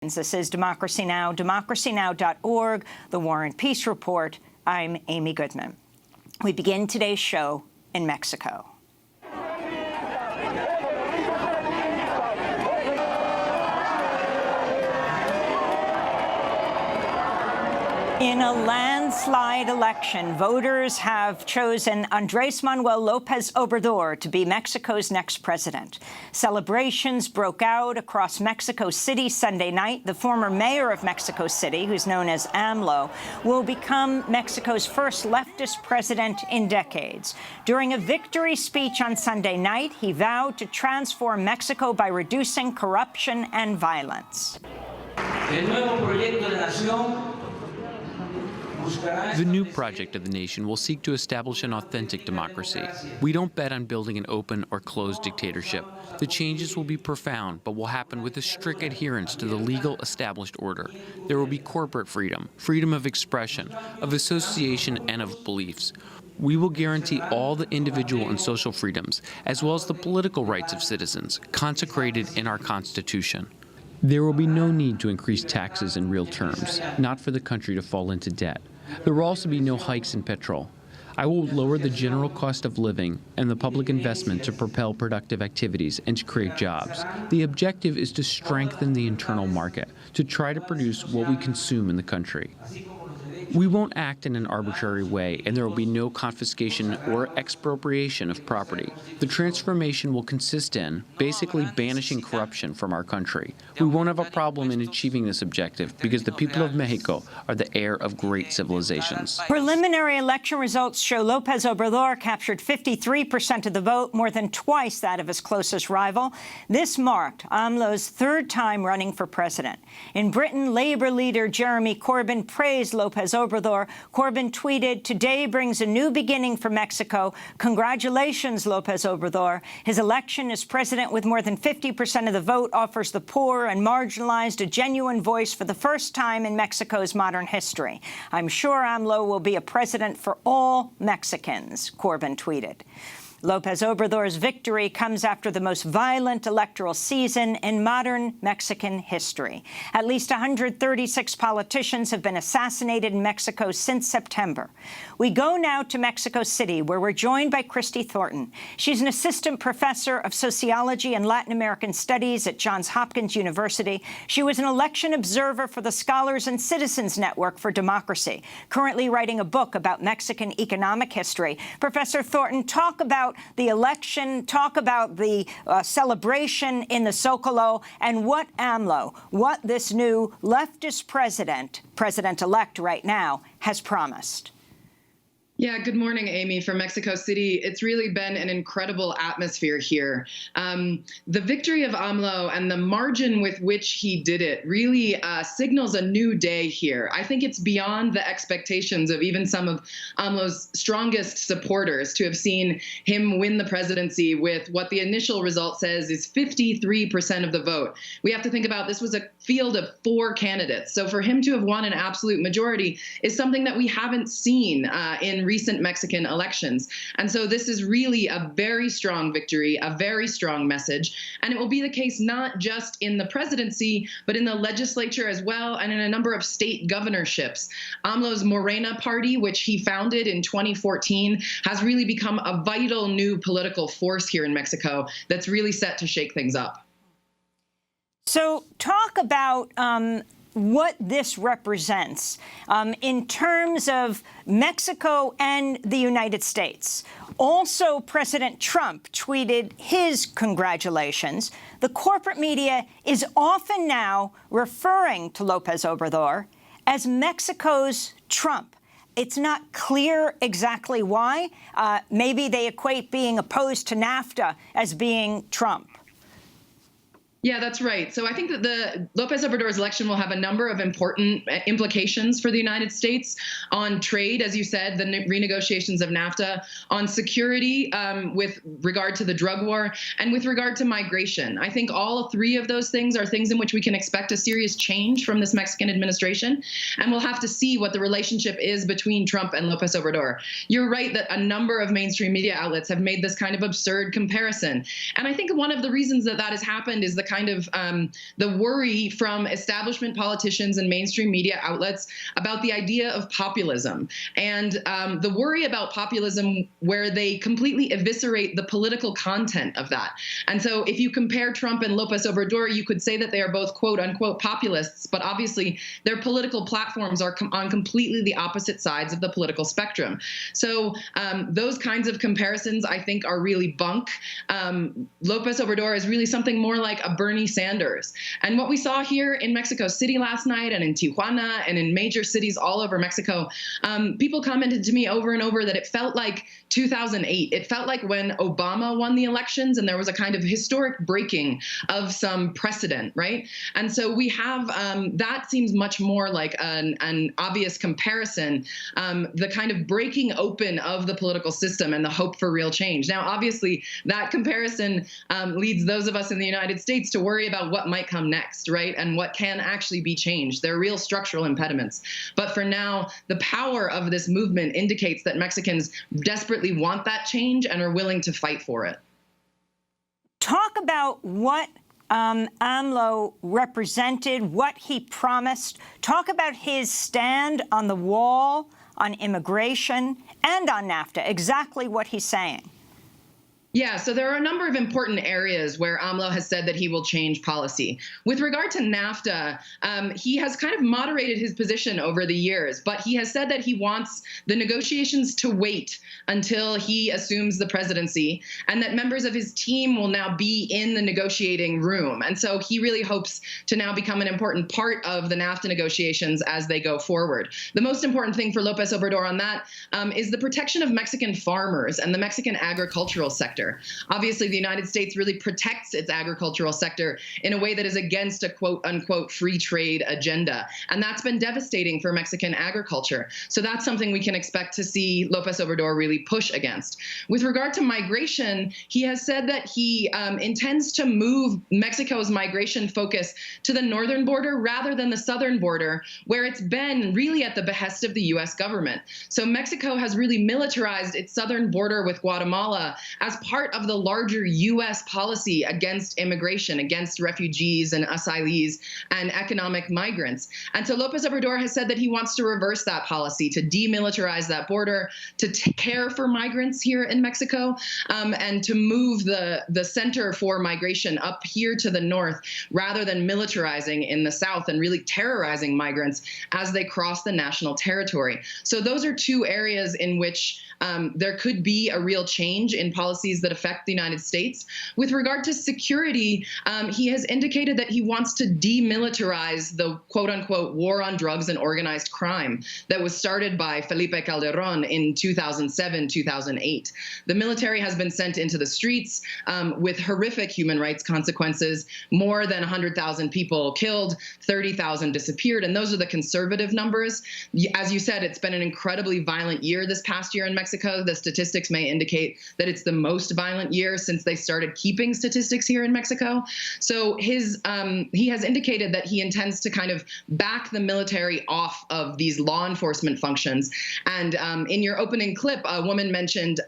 This is Democracy Now!, democracynow.org, The War and Peace Report. I'm Amy Goodman. We begin today's show in Mexico. In a landslide election, voters have chosen Andrés Manuel López Obrador to be Mexico's next president. Celebrations broke out across Mexico City Sunday night. The former mayor of Mexico City, who's known as AMLO, will become Mexico's first leftist president in decades. During a victory speech on Sunday night, he vowed to transform Mexico by reducing corruption and violence. The new project of the nation will seek to establish an authentic democracy. We don't bet on building an open or closed dictatorship. The changes will be profound, but will happen with a strict adherence to the legal established order. There will be corporate freedom, freedom of expression, of association, and of beliefs. We will guarantee all the individual and social freedoms, as well as the political rights of citizens, consecrated in our Constitution. There will be no need to increase taxes in real terms, not for the country to fall into debt. There will also be no hikes in petrol. I will lower the general cost of living and the public investment to propel productive activities and to create jobs. The objective is to strengthen the internal market, to try to produce what we consume in the country. We won't act in an arbitrary way, and there will be no confiscation or expropriation of property. The transformation will consist in basically banishing corruption from our country. We won't have a problem in achieving this objective because the people of Mexico are the heir of great civilizations. Preliminary election results show López Obrador captured 53% of the vote, more than twice that of his closest rival. This marked AMLO's third time running for president. In Britain, Labour leader Jeremy Corbyn praised López Obrador. Corbyn tweeted, "Today brings a new beginning for Mexico. Congratulations, López Obrador. His election as president with more than 50% of the vote offers the poor and marginalized a genuine voice for the first time in Mexico's modern history. I'm sure AMLO will be a president for all Mexicans," Corbyn tweeted. López Obrador's victory comes after the most violent electoral season in modern Mexican history. At least 136 politicians have been assassinated in Mexico since September. We go now to Mexico City, where we're joined by Christy Thornton. She's an assistant professor of sociology and Latin American studies at Johns Hopkins University. She was an election observer for the Scholars and Citizens Network for Democracy, currently writing a book about Mexican economic history. Professor Thornton, talk about the election, talk about the celebration in the Zócalo, and what AMLO, what this new leftist president-elect right now, has promised. Yeah, good morning, Amy, from Mexico City. It's really been an incredible atmosphere here. The victory of AMLO and the margin with which he did it really signals a new day here. I think it's beyond the expectations of even some of AMLO's strongest supporters to have seen him win the presidency with what the initial result says is 53% of the vote. We have to think about this was a field of 4 candidates. So for him to have won an absolute majority is something that we haven't seen in recent Mexican elections. And so this is really a very strong victory, a very strong message. And it will be the case not just in the presidency, but in the legislature as well, and in a number of state governorships. AMLO's Morena party, which he founded in 2014, has really become a vital new political force here in Mexico that's really set to shake things up. So talk about what this represents in terms of Mexico and the United States. Also, President Trump tweeted his congratulations. The corporate media is often now referring to López Obrador as Mexico's Trump. It's not clear exactly why. Maybe they equate being opposed to NAFTA as being Trump. Yeah, that's right. So I think that the López Obrador's election will have a number of important implications for the United States on trade, as you said, the renegotiations of NAFTA, on security with regard to the drug war, and with regard to migration. I think all 3 of those things are things in which we can expect a serious change from this Mexican administration, and we'll have to see what the relationship is between Trump and López Obrador. You're right that a number of mainstream media outlets have made this kind of absurd comparison. And I think one of the reasons that that has happened is the kind of the worry from establishment politicians and mainstream media outlets about the idea of populism, and the worry about populism where they completely eviscerate the political content of that. And so if you compare Trump and López Obrador, you could say that they are both quote unquote populists, but obviously their political platforms are on completely the opposite sides of the political spectrum. So those kinds of comparisons, I think, are really bunk. López Obrador is really something more like a Bernie Sanders. And what we saw here in Mexico City last night and in Tijuana and in major cities all over Mexico, people commented to me over and over that it felt like 2008. It felt like when Obama won the elections and there was a kind of historic breaking of some precedent, right? And so we have, that seems much more like an obvious comparison, the kind of breaking open of the political system and the hope for real change. Now, obviously, that comparison leads those of us in the United States to worry about what might come next, right? And what can actually be changed. There are real structural impediments. But for now, the power of this movement indicates that Mexicans desperately want that change and are willing to fight for it. Talk about what AMLO represented, what he promised. Talk about his stand on the wall, on immigration, and on NAFTA, exactly what he's saying. Yeah, so there are a number of important areas where AMLO has said that he will change policy. With regard to NAFTA, he has kind of moderated his position over the years, but he has said that he wants the negotiations to wait until he assumes the presidency, and that members of his team will now be in the negotiating room. And so he really hopes to now become an important part of the NAFTA negotiations as they go forward. The most important thing for López Obrador on that is the protection of Mexican farmers and the Mexican agricultural sector. Obviously, the United States really protects its agricultural sector in a way that is against a quote-unquote free trade agenda. And that's been devastating for Mexican agriculture. So that's something we can expect to see López Obrador really push against. With regard to migration, he has said that he intends to move Mexico's migration focus to the northern border rather than the southern border, where it's been really at the behest of the U.S. government. So Mexico has really militarized its southern border with Guatemala as part of the larger U.S. policy against immigration, against refugees and asylees and economic migrants. And so López Obrador has said that he wants to reverse that policy, to demilitarize that border, to care for migrants here in Mexico, and to move the center for migration up here to the north, rather than militarizing in the south and really terrorizing migrants as they cross the national territory. So those are two areas in which there could be a real change in policies that affect the United States. With regard to security, he has indicated that he wants to demilitarize the quote-unquote war on drugs and organized crime that was started by Felipe Calderón in 2007, 2008. The military has been sent into the streets with horrific human rights consequences. More than 100,000 people killed, 30,000 disappeared, and those are the conservative numbers. As you said, it's been an incredibly violent year this past year in Mexico. The statistics may indicate that it's the most violent year since they started keeping statistics here in Mexico. So he has indicated that he intends to kind of back the military off of these law enforcement functions. And in your opening clip, a woman mentioned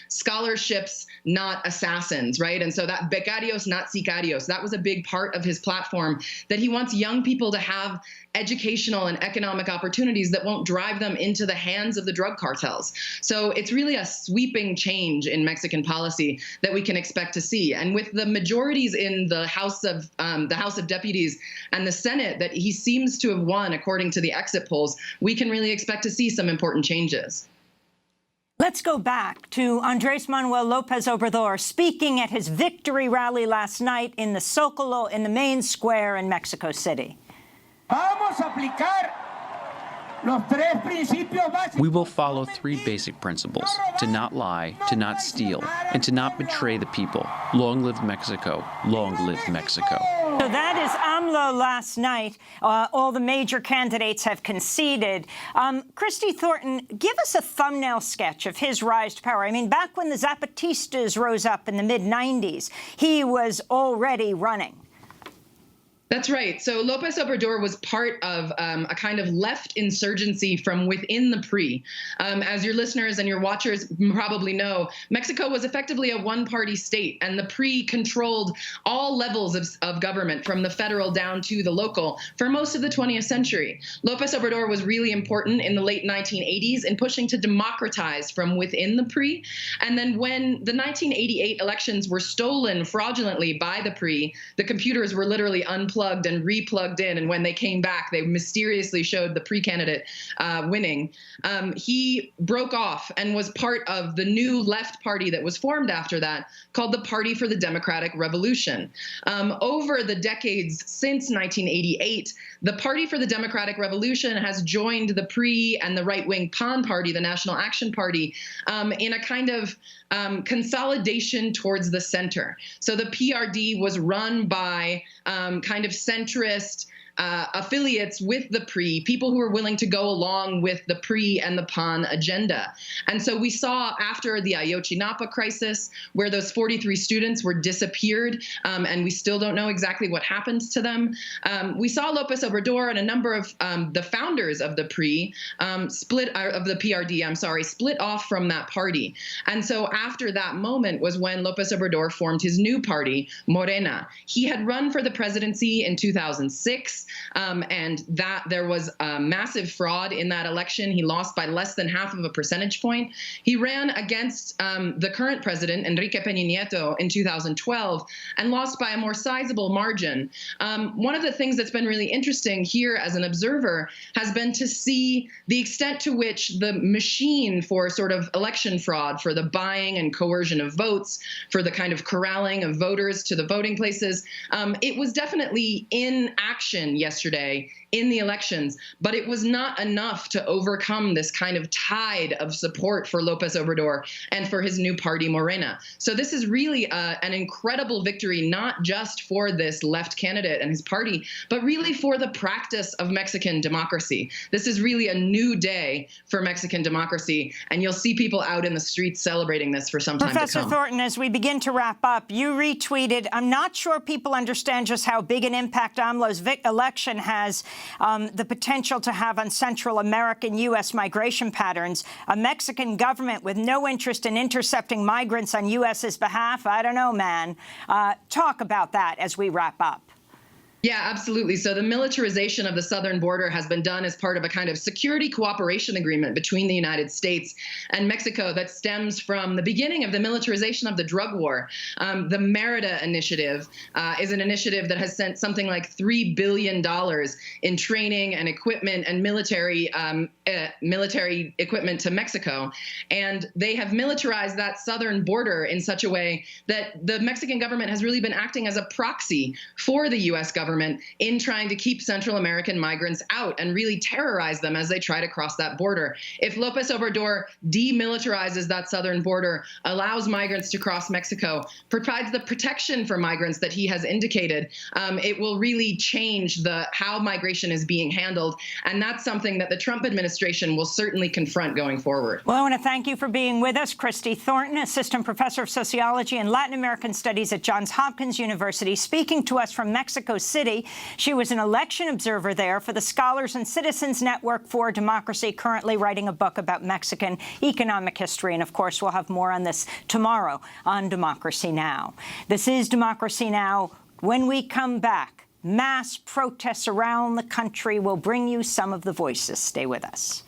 scholarships, not assassins, right? And so that becarios, not sicarios, that was a big part of his platform, that he wants young people to have educational and economic opportunities that won't drive them into the hands of the drug cartels. So it's really a sweeping change in Mexican policy that we can expect to see. And with the majorities in the House of Deputies and the Senate that he seems to have won, according to the exit polls, we can really expect to see some important changes. Let's go back to Andrés Manuel López Obrador speaking at his victory rally last night in the Zócalo, in the main square in Mexico City. We will follow three basic principles: to not lie, to not steal, and to not betray the people. Long live Mexico. Long live Mexico. So that is AMLO last night. All the major candidates have conceded. Christy Thornton, give us a thumbnail sketch of his rise to power. I mean, back when the Zapatistas rose up in the mid-90s, he was already running. That's right. So López Obrador was part of a kind of left insurgency from within the PRI. As your listeners and your watchers probably know, Mexico was effectively a one-party state, and the PRI controlled all levels of government, from the federal down to the local, for most of the 20th century. López Obrador was really important in the late 1980s in pushing to democratize from within the PRI. And then when the 1988 elections were stolen fraudulently by the PRI, the computers were literally unplugged and replugged in, and when they came back, they mysteriously showed the pre-candidate winning. He broke off and was part of the new left party that was formed after that, called the Party for the Democratic Revolution. Over the decades since 1988, the Party for the Democratic Revolution has joined the PRI and the right-wing PAN party, the National Action Party, in a kind of consolidation towards the center. So the PRD was run by kind of centrist affiliates with the PRI, people who were willing to go along with the PRI and the PAN agenda. And so we saw after the Ayotzinapa crisis, where those 43 students were disappeared, and we still don't know exactly what happened to them. We saw López Obrador and a number of the founders of the PRI, of the PRD, split off from that party. And so after that moment was when López Obrador formed his new party, Morena. He had run for the presidency in 2006. And that there was massive fraud in that election. He lost by less than half of a percentage point. He ran against the current president, Enrique Peña Nieto, in 2012 and lost by a more sizable margin. One of the things that's been really interesting here as an observer has been to see the extent to which the machine for sort of election fraud, for the buying and coercion of votes, for the kind of corralling of voters to the voting places, it was definitely in action yesterday in the elections, but it was not enough to overcome this kind of tide of support for López Obrador and for his new party, Morena. So this is really an incredible victory, not just for this left candidate and his party, but really for the practice of Mexican democracy. This is really a new day for Mexican democracy, and you'll see people out in the streets celebrating this for some time to come. Professor Thornton, as we begin to wrap up, you retweeted, I'm not sure people understand just how big an impact AMLO's election has the potential to have on Central American U.S. migration patterns. A Mexican government with no interest in intercepting migrants on U.S.'s behalf? I don't know, man. Talk about that as we wrap up. Yeah, absolutely. So the militarization of the southern border has been done as part of a kind of security cooperation agreement between the United States and Mexico that stems from the beginning of the militarization of the drug war. The Merida Initiative is an initiative that has sent something like $3 billion in training and equipment and military equipment to Mexico. And they have militarized that southern border in such a way that the Mexican government has really been acting as a proxy for the U.S. government in trying to keep Central American migrants out and really terrorize them as they try to cross that border. If López Obrador demilitarizes that southern border, allows migrants to cross Mexico, provides the protection for migrants that he has indicated, it will really change how migration is being handled. And that's something that the Trump administration will certainly confront going forward. Well, I want to thank you for being with us. Christy Thornton, Assistant Professor of Sociology and Latin American Studies at Johns Hopkins University, speaking to us from Mexico City. She was an election observer there for the Scholars and Citizens Network for Democracy, currently writing a book about Mexican economic history. And, of course, we'll have more on this tomorrow on Democracy Now! This is Democracy Now! When we come back, mass protests around the country will bring you some of the voices. Stay with us.